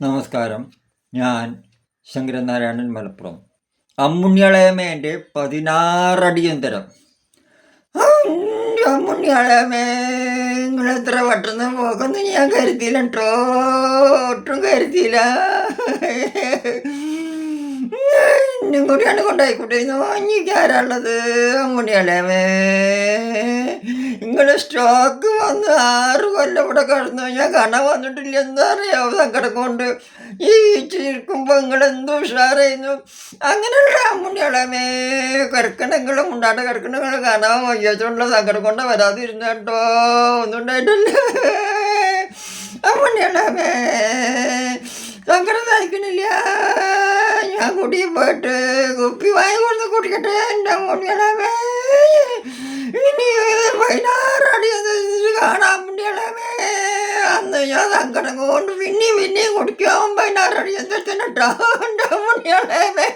നമസ്കാരം. ഞാൻ ശങ്കരനാരായണൻ മലപ്പുറം. അമ്മുണ്ണിയാളയമേൻ്റെ 16 അടിയന്തരം. അമ്മുണ്ണിയാളയമേ, നിങ്ങളെത്ര പെട്ടെന്ന് പോക്കൊന്നും ഞാൻ കരുതിയില്ല കേട്ടോ, ഒട്ടും കരുതിയില്ല. എന്നും കൂടിയാണ് കൊണ്ടായിക്കൂട്ടിരുന്നു. എനിക്കാരുള്ളത് അമ്മുണ്ണിയാളയമേ, നിങ്ങളുടെ സ്റ്റോക്ക് വന്ന് 6 കൊല്ലം ഇവിടെ കിടന്നു. ഞാൻ കാണാൻ വന്നിട്ടില്ല. എന്താ അറിയാവോ സങ്കടം കൊണ്ട് ജീവിച്ചിരിക്കുമ്പോൾ നിങ്ങളെന്തോ ഉഷാറായിരുന്നു. അങ്ങനെയുള്ള അമ്മുണ്ണിയാളമേ, കിടക്കണങ്ങളും ഉണ്ടാണ്ട് കിടക്കണങ്ങൾ കാണാൻ വയ്യാച്ചുള്ള സങ്കടം കൊണ്ട് വരാതിരുന്ന കേട്ടോ, ഒന്നും ഉണ്ടായിട്ടില്ല. അമ്മുണ്ണിയാളമേ, സങ്കടം സഹിക്കണില്ല. ഞാൻ കുടിയിൽ പോയിട്ട് കുപ്പി വാങ്ങി കൊടുത്ത് കുടിക്കട്ടെ എൻ്റെ അമ്മുണ്ണിയാളമേ. ഇനി 16 അടി കാണാൻ മുണ്ടിയാളമേ. അന്ന് ഞാൻ സങ്കടം കൊണ്ട് പിന്നെയും കുടിക്കാൻ 16 അടി എന്താ കേട്ടോ എൻ്റെ അമ്മുണ്ണിയാളമേ.